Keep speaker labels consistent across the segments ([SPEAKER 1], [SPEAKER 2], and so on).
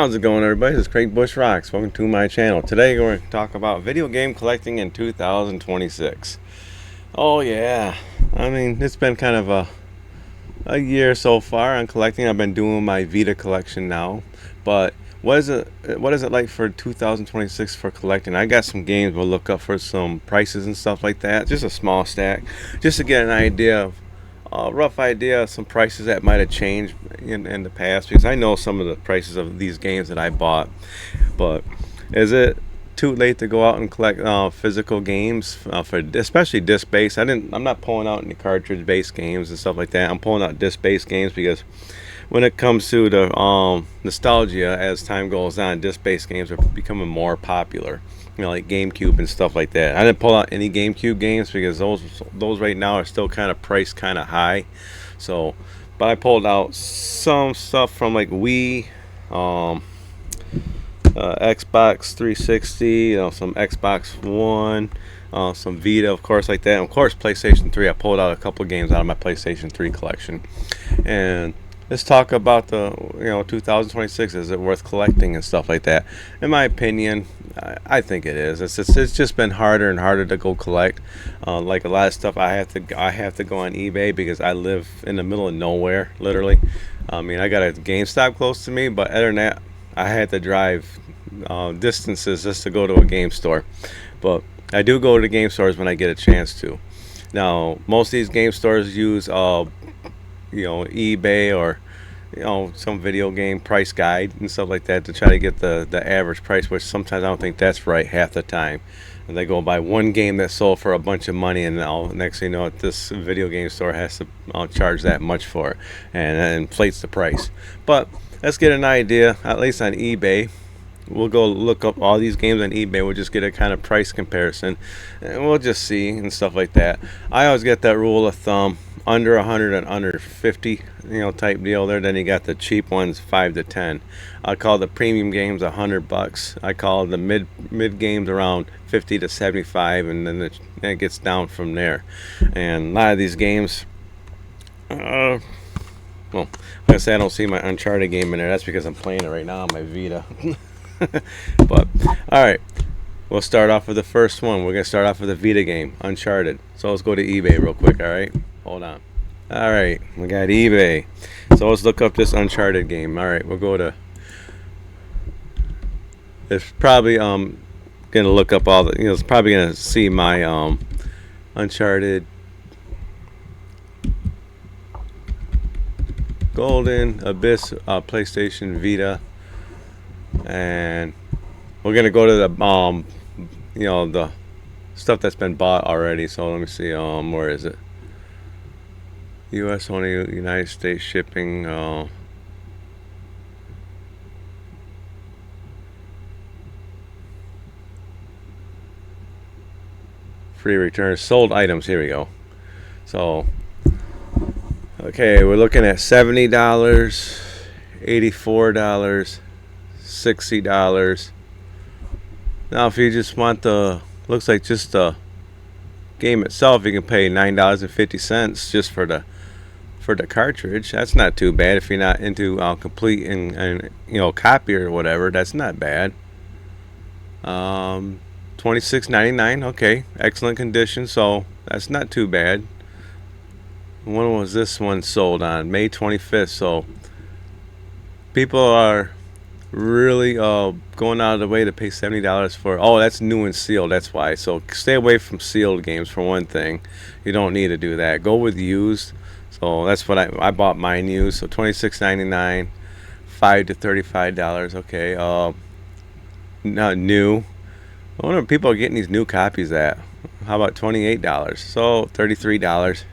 [SPEAKER 1] How's it going, everybody? This is Craig Bush Rocks. Welcome to my channel. Today we're going to talk about video game collecting in 2026. Oh yeah, I mean it's been kind of a year so far on collecting. I've been doing my Vita collection now, but what is it like for 2026 for collecting? I got some games. We'll look up for some prices and stuff like that. Just a small stack, just to get an idea of rough idea of some prices that might have changed in the past, because I know some of the prices of these games that I bought. But is it too late to go out and collect physical games for especially disc based? I'm not pulling out any cartridge based games and stuff like that. I'm pulling out disc based games because when it comes to the nostalgia, as time goes on, disc based games are becoming more popular. Like GameCube and stuff like that. I didn't pull out any GameCube games because those right now are still kind of priced kind of high. So, but I pulled out some stuff from like Wii, Xbox 360, some Xbox One, some Vita, of course, like that. And of course, PlayStation 3. I pulled out a couple games out of my PlayStation 3 collection, and let's talk about the 2026. Is it worth collecting and stuff like that? In my opinion, I think it is. It's just been harder and harder to go collect. Like a lot of stuff, I have to go on eBay because I live in the middle of nowhere, literally. I mean, I got a GameStop close to me, but other than that, I had to drive distances just to go to a game store. But I do go to game stores when I get a chance to. Now, most of these game stores use eBay or some video game price guide and stuff like that to try to get the average price, which sometimes I don't think that's right half the time. And they go buy one game that sold for a bunch of money, and now next thing you know, this video game store has to charge that much for it, and that inflates the price. But let's get an idea, at least on eBay. We'll go look up all these games on eBay. We'll just get a kind of price comparison, and we'll just see and stuff like that. I always get that rule of thumb: under 100 and under 50, type deal there. Then you got the cheap ones, 5 to 10. I call the premium games $100. I call the mid games around 50 to 75, and then it gets down from there. And a lot of these games, well, like I say, I don't see my Uncharted game in there. That's because I'm playing it right now on my Vita. But all right, we'll start off with the first one. We're gonna start off with a Vita game, Uncharted. So let's go to eBay real quick. All right, hold on. All right, we got eBay. So let's look up this Uncharted game. All right, we'll go to. It's probably gonna look up all the. It's probably gonna see my Uncharted Golden Abyss PlayStation Vita. And we're gonna go to the the stuff that's been bought already. So let me see, where is it? US only, United States shipping, free returns, sold items. Here we go. So okay, we're looking at $70, $84, $60. Now if you just want looks like just the game itself, you can pay $9.50 just for the cartridge. That's not too bad if you're not into complete and copy or whatever. That's not bad. $26.99. Okay, excellent condition, so that's not too bad. When was this one sold on? May 25th. So people are really going out of the way to pay $70 for. Oh, that's new and sealed, that's why. So stay away from sealed games, for one thing. You don't need to do that. Go with used. So that's what I bought mine used. So $26.99, $5 to $35. Okay, not new. I wonder if people are getting these new copies at. How about $28? So $33.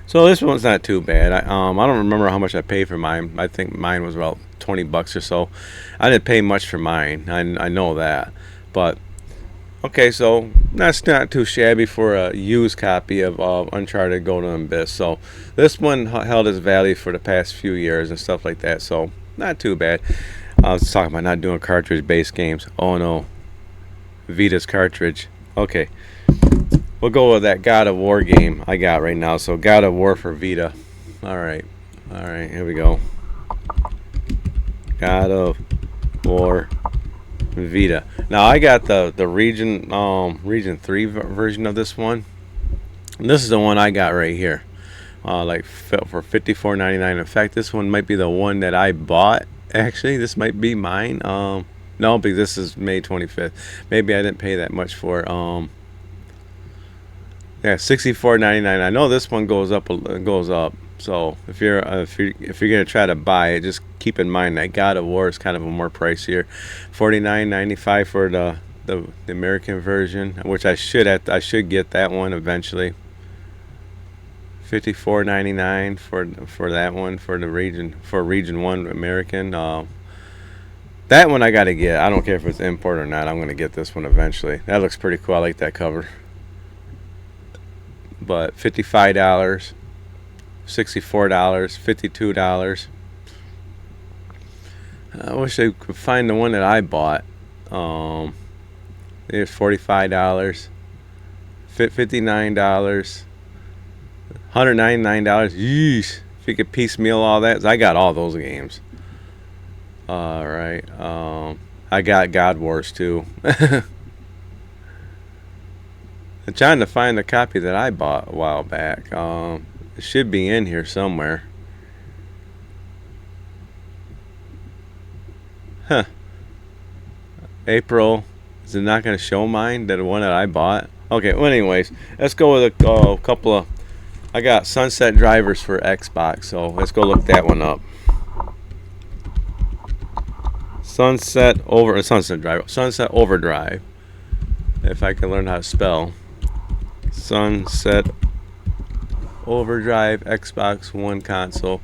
[SPEAKER 1] So this one's not too bad. I don't remember how much I paid for mine. I think mine was about $20 or so. I didn't pay much for mine. I know that. But okay, so that's not too shabby for a used copy of Uncharted Golden Abyss. So this one held its value for the past few years and stuff like that. So not too bad. I was talking about not doing cartridge-based games. Oh no, Vita's cartridge. Okay. We'll go with that God of War game I got right now. So God of War for Vita. All right, here we go. God of or Vita. Now I got the Region 3 version of this one. And this is the one I got right here. Like for $54.99. In fact, this one might be the one that I bought. Actually, this might be mine. No, because this is May 25th. Maybe I didn't pay that much for it. Yeah, $64.99. I know this one goes up. Goes up. So if you're gonna try to buy it, just keep in mind that God of War is kind of a more pricier. $49.95 for the American version, which I should get that one eventually. $54.99 for that one for Region 1 American. That one I gotta get. I don't care if it's import or not. I'm gonna get this one eventually. That looks pretty cool. I like that cover. But $55, $64, $52. I wish I could find the one that I bought. It's $45, $59, $199. Yeesh! If you could piecemeal all that, I got all those games. All right. I got God Wars too. I'm trying to find the copy that I bought a while back. It should be in here somewhere. Huh. April. Is it not going to show mine? The one that I bought? Okay, well, anyways, let's go with a couple of. I got Sunset Drivers for Xbox, so let's go look that one up. Sunset Overdrive. If I can learn how to spell. Sunset Overdrive Xbox One console.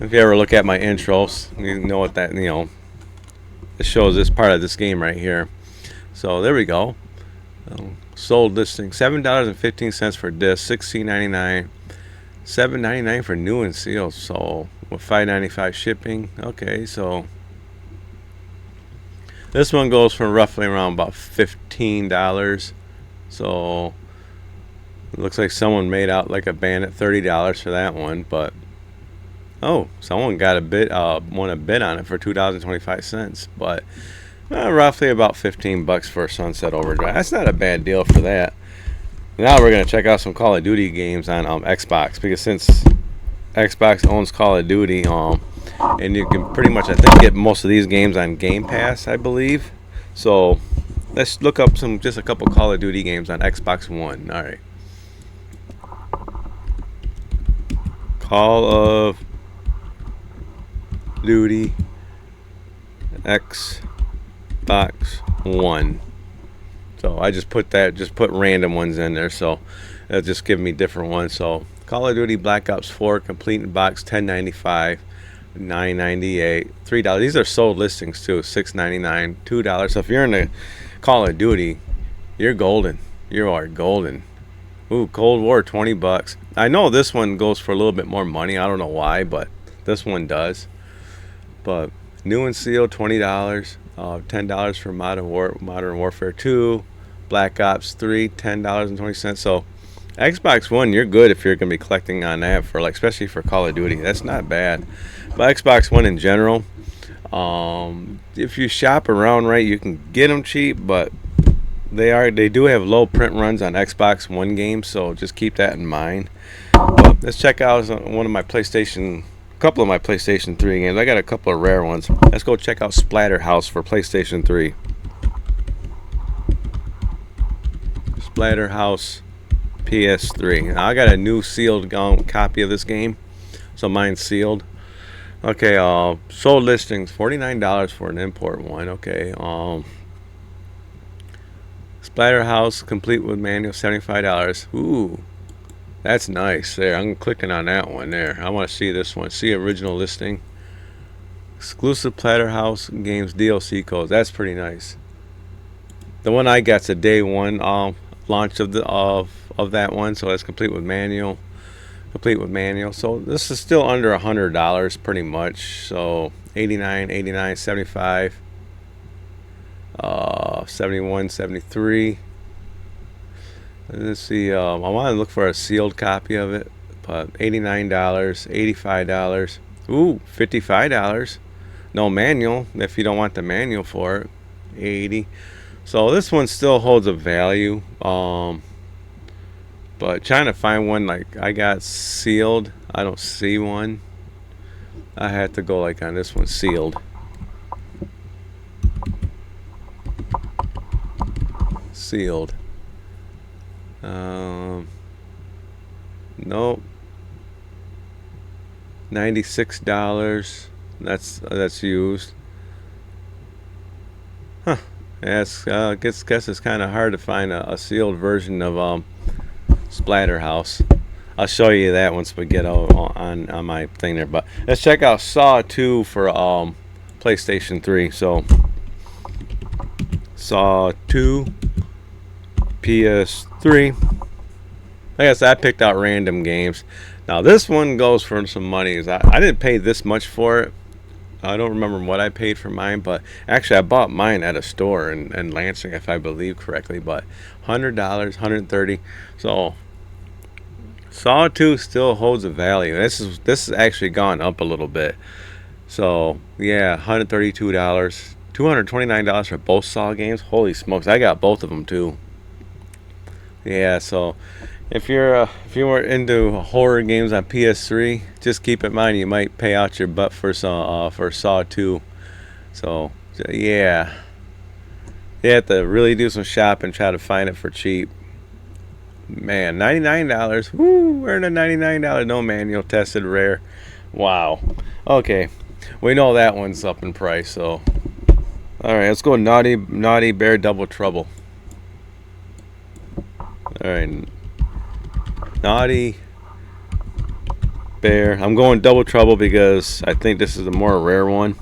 [SPEAKER 1] If you ever look at my intros, you know what that, it shows this part of this game right here. So there we go. Sold listing $7.15 for disc, $16.99, $7.99 for new and sealed. So with $5.95 shipping. Okay, so this one goes for roughly around about $15. So it looks like someone made out like a bandit, $30 for that one. But oh, someone got won a bid on it for $2.25. But roughly about $15 for Sunset Overdrive. That's not a bad deal for that. Now we're gonna check out some Call of Duty games on Xbox, because since Xbox owns Call of Duty, and you can pretty much, I think, get most of these games on Game Pass, I believe. So let's look up just a couple Call of Duty games on Xbox One. All right. Call of Duty Xbox One. So I just put random ones in there, so it'll just give me different ones. So Call of Duty Black Ops 4 complete in box, $10.95, $9.98, $3. These are sold listings too, $6.99, $2. So if you're in the Call of Duty, you're golden. You are golden. Ooh, Cold War, $20. I know this one goes for a little bit more money. I don't know why, but this one does. But new and sealed, $20. $10 for Modern Warfare 2, Black Ops 3, $10.20. So Xbox One, you're good if you're gonna be collecting on that for, like, especially for Call of Duty. That's not bad. But Xbox One in general, if you shop around right, you can get them cheap, but they do have low print runs on Xbox One games, so just keep that in mind. But let's check out couple of my PlayStation 3 games. I got a couple of rare ones. Let's go check out Splatterhouse for PlayStation 3. Splatterhouse PS3. Now I got a new sealed copy of this game, so mine's sealed. Okay, sold listings $49 for an import one. Okay, Splatterhouse complete with manual, $75. Ooh, that's nice. There, I'm clicking on that one there. I want to see this one. See original listing. Exclusive Splatterhouse games DLC codes. That's pretty nice. The one I got's a day one launch of that one, so it's complete with manual. So this is still under $100 pretty much. So 89, 89, 75, 71, 73. Let's see. I want to look for a sealed copy of it. But $89, $85. Ooh, $55. No manual if you don't want the manual for it. 80. So this one still holds a value. But trying to find one like I got sealed, I don't see one. I had to go like on this one sealed. Sealed. Nope. $96. That's used. Huh. Yes. Guess it's kind of hard to find a sealed version of Splatterhouse. I'll show you that once we get on my thing there. But let's check out Saw 2 for PlayStation 3. So Saw 2 PS3. Like I said, I picked out random games. Now this one goes for some money. I didn't pay this much for it. I don't remember what I paid for mine, but actually I bought mine at a store in Lansing, if I believe correctly. But $100, $130. So Saw 2 still holds a value. This has actually gone up a little bit. So yeah, $132, $229 for both Saw games. Holy smokes, I got both of them too. Yeah, so if you were into horror games on PS3, just keep in mind you might pay out your butt for Saw 2. So yeah, you have to really do some shopping, try to find it for cheap. Man, $99. Woo, we're in a $99 no manual tested rare. Wow. Okay, we know that one's up in price. So all right, let's go Naughty Bear Double Trouble. All right. Naughty Bear. I'm going Double Trouble because I think this is a more rare one.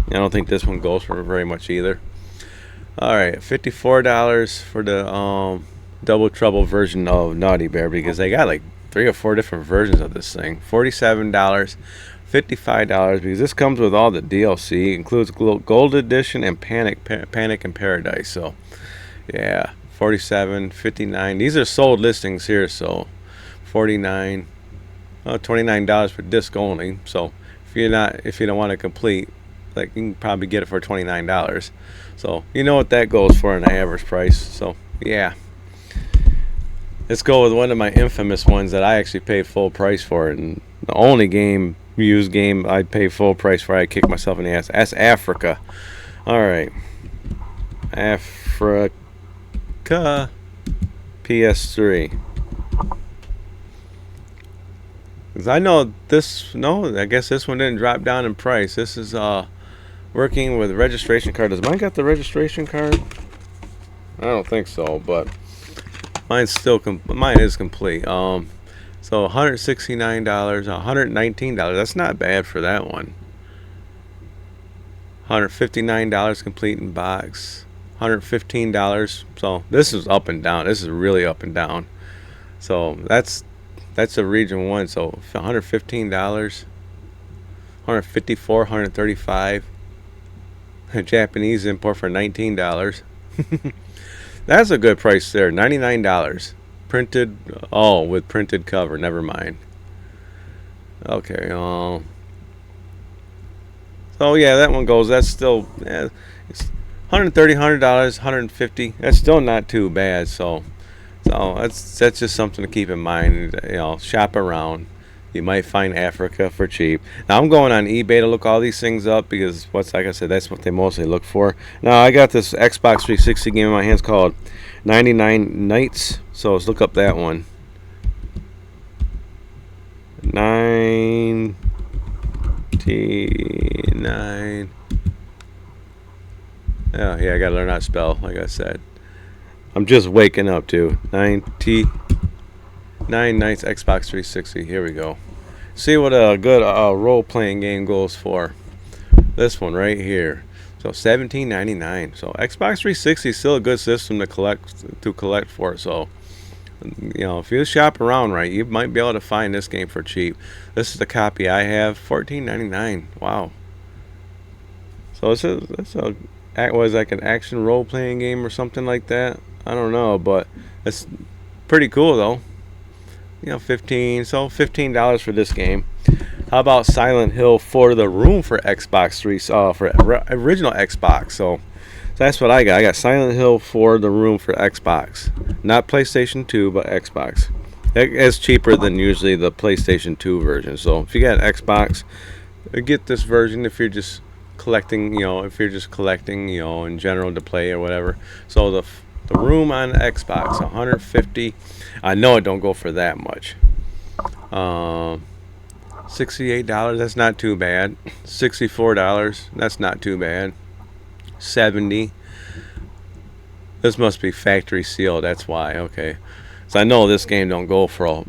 [SPEAKER 1] I don't think this one goes for very much either. Alright, $54 for the Double Trouble version of Naughty Bear because they got like 3 or 4 different versions of this thing. $47, $55 because this comes with all the DLC. It includes Gold Edition and Panic in Paradise. So yeah, $47, $59. These are sold listings here, so $49, $29 for disc only. So if you don't want to complete, like you can probably get it for $29. So you know what that goes for an average price. So yeah, let's go with one of my infamous ones that I actually paid full price for, and the only used game I paid full price for. I kicked myself in the ass. That's Africa. All right, Africa. PS3. Because I know this. No, I guess this one didn't drop down in price. This is working with registration card. Does mine got the registration card? I don't think so, but mine is complete. So $169, $119. That's not bad for that one. $159 complete in box. $115. So this is up and down. This is really up and down. So that's a region 1. So $115, $154, $135. Japanese import for $19. That's a good price there. $99. Printed, with printed cover. Never mind. Okay. So yeah, that one goes. That's still it's $130, $100, $150. That's still not too bad. So that's just something to keep in mind. Shop around. You might find Africa for cheap. Now I'm going on eBay to look all these things up because like I said, that's what they mostly look for. Now I got this Xbox 360 game in my hands called 99 Nights. So let's look up that one. 99. Oh, yeah, I gotta learn how to spell, like I said. I'm just waking up to 9 Nights Xbox 360. Here we go. See what a good role-playing game goes for. This one right here. So $17.99. So Xbox 360 is still a good system to collect for. So if you shop around right, you might be able to find this game for cheap. This is the copy I have. $14.99. Wow. So was like an action role-playing game or something like that. I don't know, but it's pretty cool though. $15 for this game. How about Silent Hill for the room for Xbox 3, for original Xbox? So that's what I got. I got Silent Hill for the room for Xbox, not PlayStation 2, but Xbox. It's cheaper than usually the PlayStation 2 version. So if you got an Xbox, get this version if you're just collecting, in general to play or whatever. So the room on Xbox, 150. I know it don't go for that much. $68. That's not too bad. $64. That's not too bad. 70. This must be factory sealed. That's why. Okay. So I know this game don't go for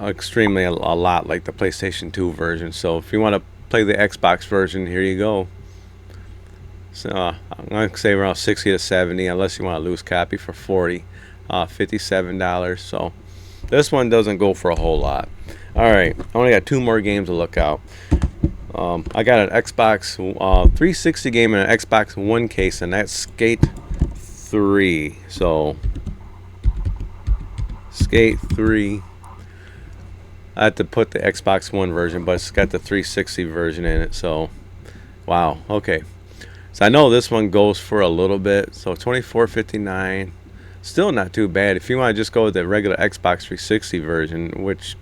[SPEAKER 1] extremely a lot like the PlayStation 2 version. So if you want to play the Xbox version, here you go. So I'm going to say around 60 to 70, unless you want a loose copy for 40. $57. So this one doesn't go for a whole lot. All right, I only got 2 more games to look out. I got an Xbox 360 game and an Xbox One case, and that's Skate 3. So Skate 3. I had to put the Xbox One version, but it's got the 360 version in it. So, wow. Okay. So I know this one goes for a little bit. So $24.59. Still not too bad. If you want to just go with the regular Xbox 360 version, which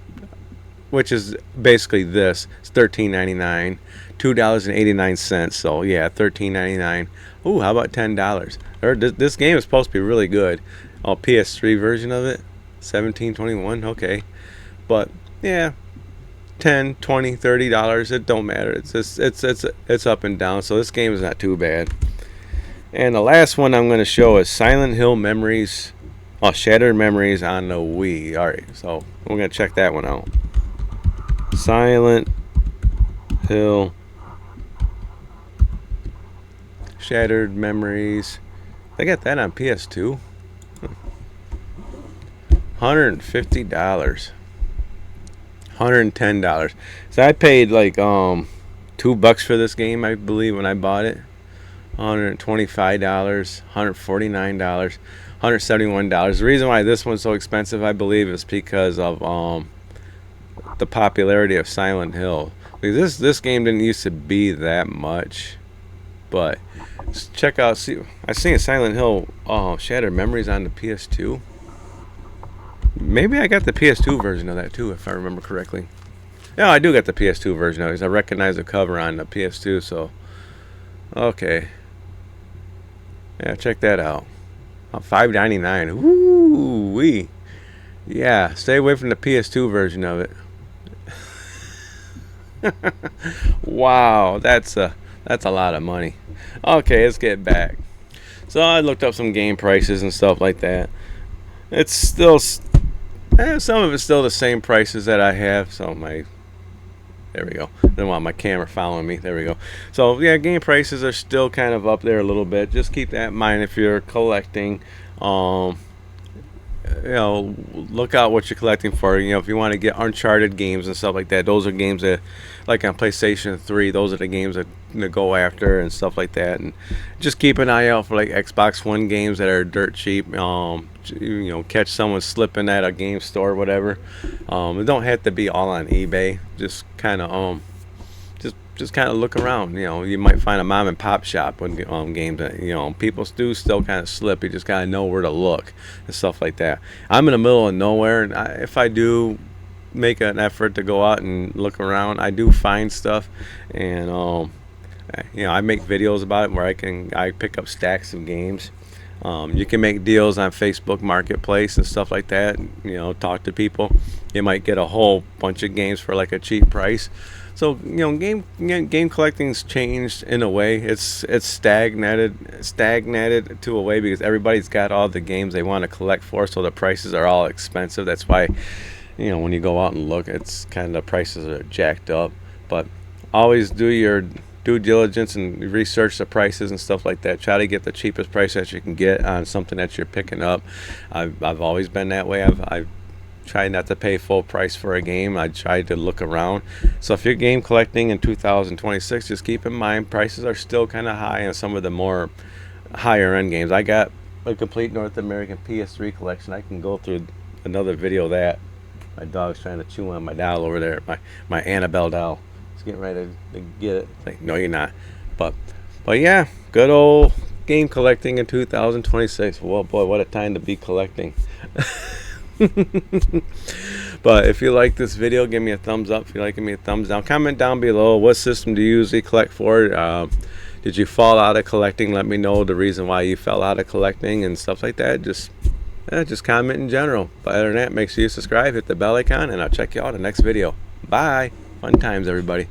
[SPEAKER 1] is basically this, it's $13.99, $2.89. So yeah, $13.99. Ooh, how about $10? This game is supposed to be really good. Oh, PS3 version of it, $17.21. Okay, but yeah, $10, $20, $30. It don't matter. It's just, it's up and down. So this game is not too bad. And the last one I'm going to show is Silent Hill Memories, Shattered Memories on the Wii. All right, so we're going to check that one out. Silent Hill Shattered Memories. They got that on PS2. $150. $110. So I paid like $2 for this game, I believe, when I bought it. $125, $149, $171. The reason why this one's so expensive, I believe, is because of the popularity of Silent Hill. Because this game didn't used to be that much, but check out. See, I've seen Silent Hill Shattered Memories on the PS2. Maybe I got the PS2 version of that too, if I remember correctly. Yeah, I do got the PS2 version of it, because I recognize the cover on the PS2. So, okay, yeah, check that out. $5.99. Ooh wee. Yeah, stay away from the PS2 version of it. Wow, that's a lot of money. Okay, let's get back. So I looked up some game prices and stuff like that. It's still some of it's still the same prices that I have. So there we go. I don't want my camera following me. There we go. So yeah, game prices are still kind of up there a little bit. Just keep that in mind if you're collecting. Look out what you're collecting for. If you want to get Uncharted games and stuff like that, those are games that, like on PlayStation 3, those are the games that go after and stuff like that. And just keep an eye out for like Xbox One games that are dirt cheap. Catch someone slipping at a game store or whatever. It don't have to be all on eBay. Just kind of just kind of look around. You might find a mom and pop shop when games that people do still kind of slip. You just gotta know where to look and stuff like that. I'm in the middle of nowhere, and if I do make an effort to go out and look around, I do find stuff. And I make videos about it where I pick up stacks of games. You can make deals on Facebook Marketplace and stuff like that. Talk to people. You might get a whole bunch of games for like a cheap price. So game collecting's changed in a way. It's stagnated to a way, because everybody's got all the games they want to collect for, so the prices are all expensive. That's why when you go out and look, it's kind of the prices are jacked up. But always do your due diligence and research the prices and stuff like that. Try to get the cheapest price that you can get on something that you're picking up. I've always been that way. I've tried not to pay full price for a game. I tried to look around. So if you're game collecting in 2026, just keep in mind prices are still kind of high on some of the more higher end games. I got a complete North American PS3 collection. I can go through another video of that. My dog's trying to chew on my doll over there, my Annabelle doll. Just getting ready to get it. Like, no, you're not. But yeah, good old game collecting in 2026. Well, boy, what a time to be collecting. But if you like this video, give me a thumbs up. If you like, give me a thumbs down. Comment down below, what system do you usually collect for? Did you fall out of collecting? Let me know the reason why you fell out of collecting and stuff like that. Just comment in general. But other than that, make sure you subscribe, hit the bell icon, and I'll check you out in the next video. Bye. Fun times, everybody.